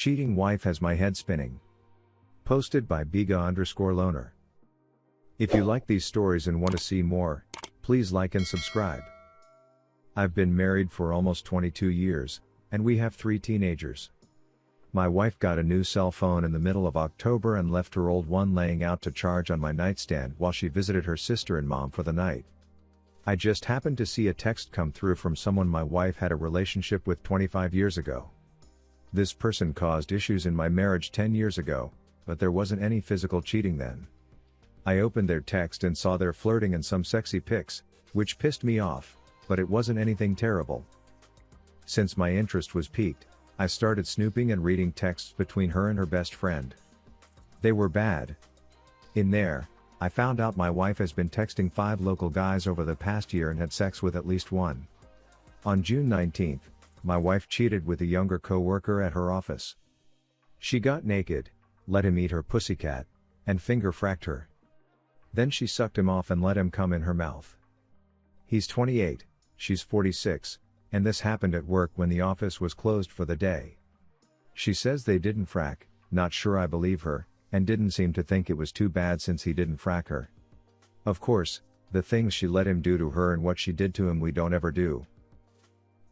Cheating wife has my head spinning. Posted by Biga_loner. If you like these stories and want to see more, please like and subscribe. I've been married for almost 22 years, and we have 3 teenagers. My wife got a new cell phone in the middle of October and left her old one laying out to charge on my nightstand while she visited her sister and mom for the night. I just happened to see a text come through from someone my wife had a relationship with 25 years ago. This person caused issues in my marriage 10 years ago, but there wasn't any physical cheating then. I opened their text and saw their flirting and some sexy pics, which pissed me off, but it wasn't anything terrible. Since my interest was piqued, I started snooping and reading texts between her and her best friend. They were bad. In there, I found out my wife has been texting 5 local guys over the past year and had sex with at least one. On June 19th, my wife cheated with a younger co-worker at her office. She got naked, let him eat her pussycat, and finger-fracked her. Then she sucked him off and let him come in her mouth. He's 28, she's 46, and this happened at work when the office was closed for the day. She says they didn't frack, not sure I believe her, and didn't seem to think it was too bad since he didn't frack her. Of course, the things she let him do to her and what she did to him we don't ever do.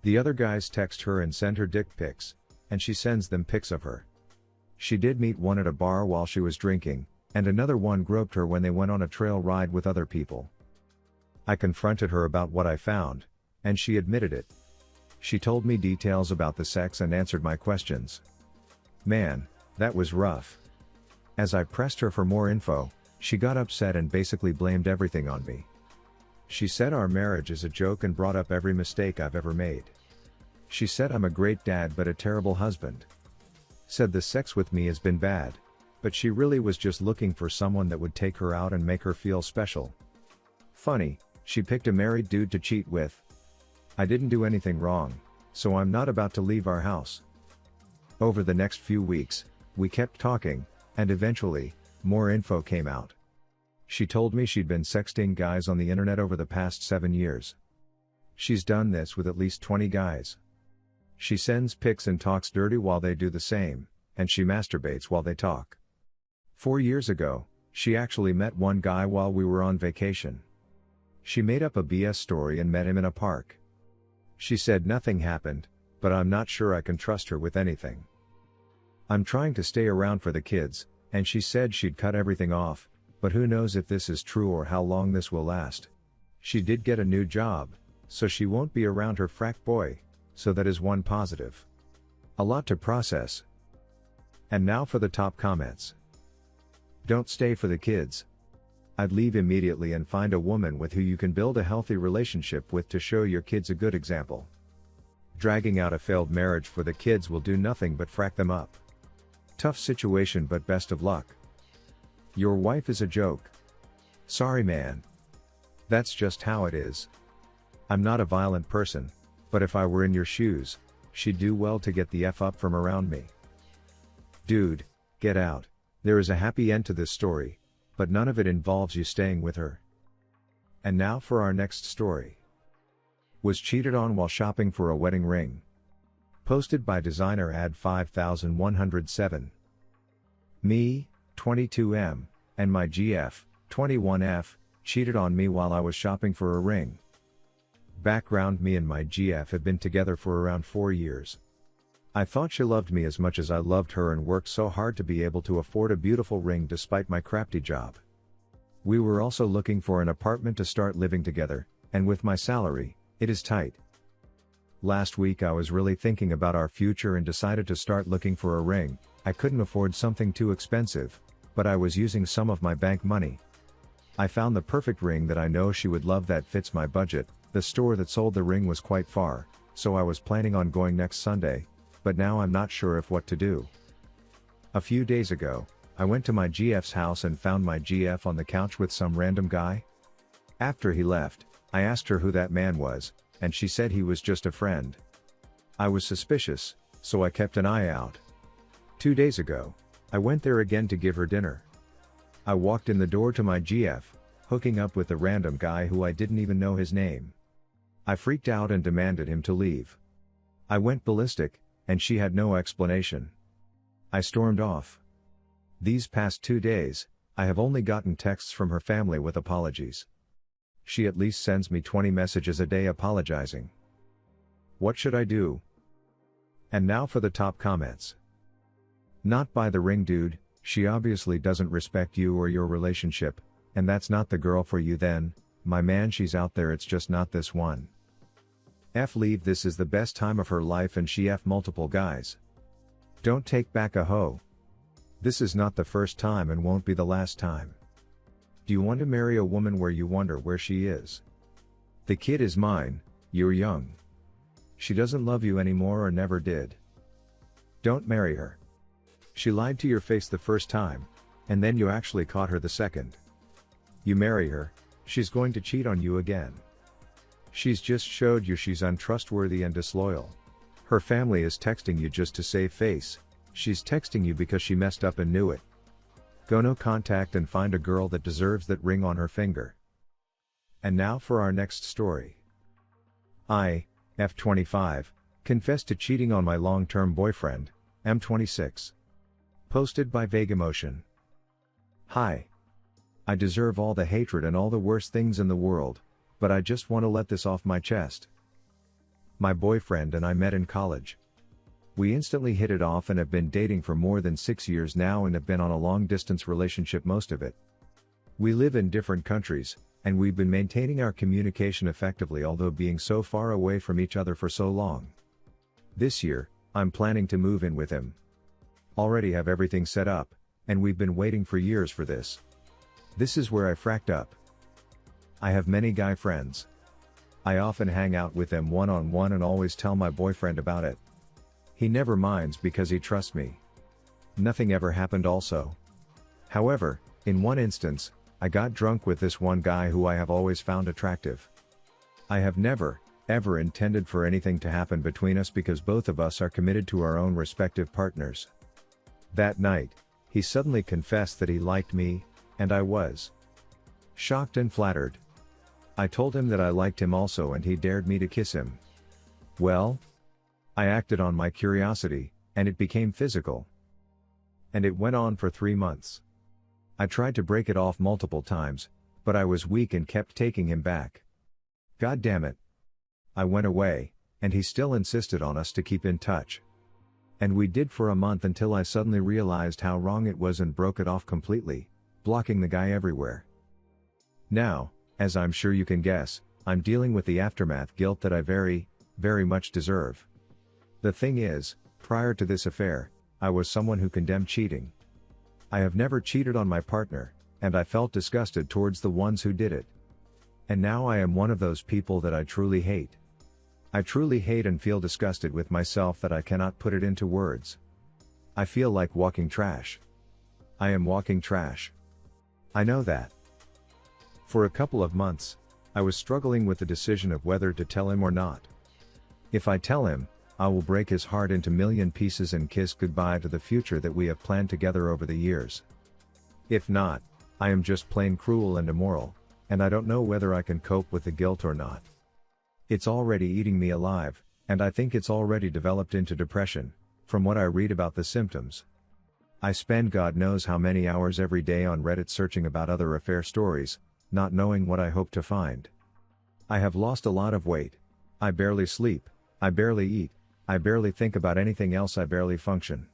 The other guys text her and send her dick pics, and she sends them pics of her. She did meet one at a bar while she was drinking, and another one groped her when they went on a trail ride with other people. I confronted her about what I found, and she admitted it. She told me details about the sex and answered my questions. Man, that was rough. As I pressed her for more info, she got upset and basically blamed everything on me. She said our marriage is a joke and brought up every mistake I've ever made. She said I'm a great dad but a terrible husband. Said the sex with me has been bad, but she really was just looking for someone that would take her out and make her feel special. Funny, she picked a married dude to cheat with. I didn't do anything wrong, so I'm not about to leave our house. Over the next few weeks, we kept talking, and eventually, more info came out. She told me she'd been sexting guys on the internet over the past 7 years. She's done this with at least 20 guys. She sends pics and talks dirty while they do the same, and she masturbates while they talk. 4 years ago, she actually met one guy while we were on vacation. She made up a BS story and met him in a park. She said nothing happened, but I'm not sure I can trust her with anything. I'm trying to stay around for the kids, and she said she'd cut everything off, but who knows if this is true or how long this will last. She did get a new job, so she won't be around her frack boy, so that is one positive. A lot to process. And now for the top comments. Don't stay for the kids. I'd leave immediately and find a woman with who you can build a healthy relationship with to show your kids a good example. Dragging out a failed marriage for the kids will do nothing but frack them up. Tough situation but best of luck. Your wife is a joke. Sorry man. That's just how it is. I'm not a violent person, but if I were in your shoes, she'd do well to get the F up from around me. Dude, get out. There is a happy end to this story, but none of it involves you staying with her. And now for our next story. Was cheated on while shopping for a wedding ring. Posted by designer ad 5107. Me, 22M, and my GF, 21F, cheated on me while I was shopping for a ring. Background: me and my GF have been together for around 4 years. I thought she loved me as much as I loved her and worked so hard to be able to afford a beautiful ring despite my crappy job. We were also looking for an apartment to start living together, and with my salary, it is tight. Last week I was really thinking about our future and decided to start looking for a ring. I couldn't afford something too expensive, but I was using some of my bank money. I found the perfect ring that I know she would love that fits my budget. The store that sold the ring was quite far, so I was planning on going next Sunday, but now I'm not sure if what to do. A few days ago, I went to my GF's house and found my GF on the couch with some random guy. After he left, I asked her who that man was, and she said he was just a friend. I was suspicious, so I kept an eye out. 2 days ago, I went there again to give her dinner. I walked in the door to my GF, hooking up with a random guy who I didn't even know his name. I freaked out and demanded him to leave. I went ballistic, and she had no explanation. I stormed off. These past 2 days, I have only gotten texts from her family with apologies. She at least sends me 20 messages a day apologizing. What should I do? And now for the top comments. Not by the ring, dude. She obviously doesn't respect you or your relationship, and that's not the girl for you then, my man. She's out there, it's just not this one. Leave, this is the best time of her life and she multiple guys. Don't take back a hoe. This is not the first time and won't be the last time. Do you want to marry a woman where you wonder where she is? The kid is mine, you're young. She doesn't love you anymore or never did. Don't marry her. She lied to your face the first time, and then you actually caught her the second. You marry her, she's going to cheat on you again. She's just showed you she's untrustworthy and disloyal. Her family is texting you just to save face. She's texting you because she messed up and knew it. Go no contact and find a girl that deserves that ring on her finger. And now for our next story. I, F25, confessed to cheating on my long-term boyfriend, M26. Posted by Vague Emotion. Hi. I deserve all the hatred and all the worst things in the world, but I just want to let this off my chest. My boyfriend and I met in college. We instantly hit it off and have been dating for more than 6 years now and have been on a long-distance relationship most of it. We live in different countries, and we've been maintaining our communication effectively although being so far away from each other for so long. This year, I'm planning to move in with him. Already have everything set up, and we've been waiting for years for this. This is where I fracked up. I have many guy friends. I often hang out with them one-on-one and always tell my boyfriend about it. He never minds because he trusts me. Nothing ever happened also. However, in one instance, I got drunk with this one guy who I have always found attractive. I have never, ever intended for anything to happen between us because both of us are committed to our own respective partners. That night, he suddenly confessed that he liked me, and I was shocked and flattered. I told him that I liked him also and he dared me to kiss him. Well, I acted on my curiosity, and it became physical. And it went on for 3 months. I tried to break it off multiple times, but I was weak and kept taking him back. God damn it. I went away, and he still insisted on us to keep in touch. And we did for a month until I suddenly realized how wrong it was and broke it off completely, blocking the guy everywhere. Now, as I'm sure you can guess, I'm dealing with the aftermath guilt that I very, very much deserve. The thing is, prior to this affair, I was someone who condemned cheating. I have never cheated on my partner, and I felt disgusted towards the ones who did it. And now I am one of those people that I truly hate. I truly hate and feel disgusted with myself that I cannot put it into words. I feel like walking trash. I am walking trash. I know that. For a couple of months, I was struggling with the decision of whether to tell him or not. If I tell him, I will break his heart into million pieces and kiss goodbye to the future that we have planned together over the years. If not, I am just plain cruel and immoral, and I don't know whether I can cope with the guilt or not. It's already eating me alive, and I think it's already developed into depression, from what I read about the symptoms. I spend God knows how many hours every day on Reddit searching about other affair stories, not knowing what I hope to find. I have lost a lot of weight. I barely sleep, I barely eat, I barely think about anything else, I barely function.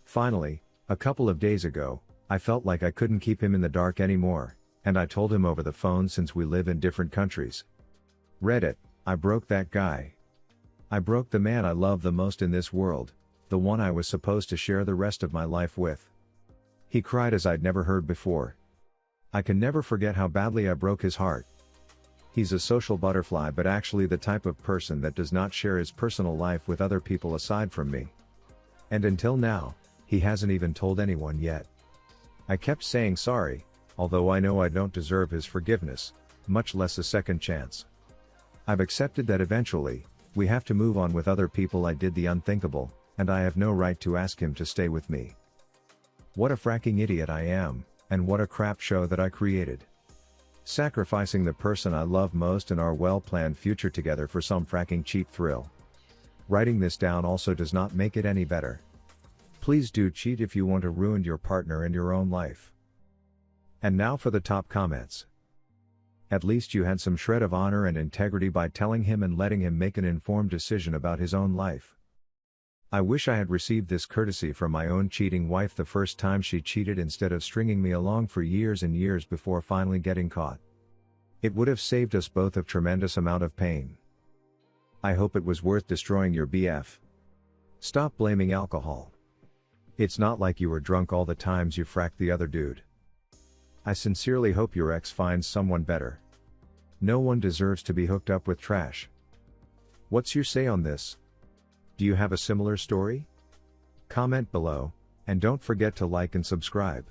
Finally, a couple of days ago, I felt like I couldn't keep him in the dark anymore, and I told him over the phone since we live in different countries. Reddit, I broke that guy. I broke the man I love the most in this world, the one I was supposed to share the rest of my life with. He cried as I'd never heard before. I can never forget how badly I broke his heart. He's a social butterfly but actually the type of person that does not share his personal life with other people aside from me. And until now, he hasn't even told anyone yet. I kept saying sorry, although I know I don't deserve his forgiveness, much less a second chance. I've accepted that eventually, we have to move on with other people. I did the unthinkable, and I have no right to ask him to stay with me. What a fracking idiot I am, and what a crap show that I created. Sacrificing the person I love most and our well-planned future together for some fracking cheap thrill. Writing this down also does not make it any better. Please do cheat if you want to ruin your partner and your own life. And now for the top comments. At least you had some shred of honor and integrity by telling him and letting him make an informed decision about his own life. I wish I had received this courtesy from my own cheating wife the first time she cheated instead of stringing me along for years and years before finally getting caught. It would have saved us both a tremendous amount of pain. I hope it was worth destroying your BF. Stop blaming alcohol. It's not like you were drunk all the times you fracked the other dude. I sincerely hope your ex finds someone better. No one deserves to be hooked up with trash. What's your say on this? Do you have a similar story? Comment below, and don't forget to like and subscribe.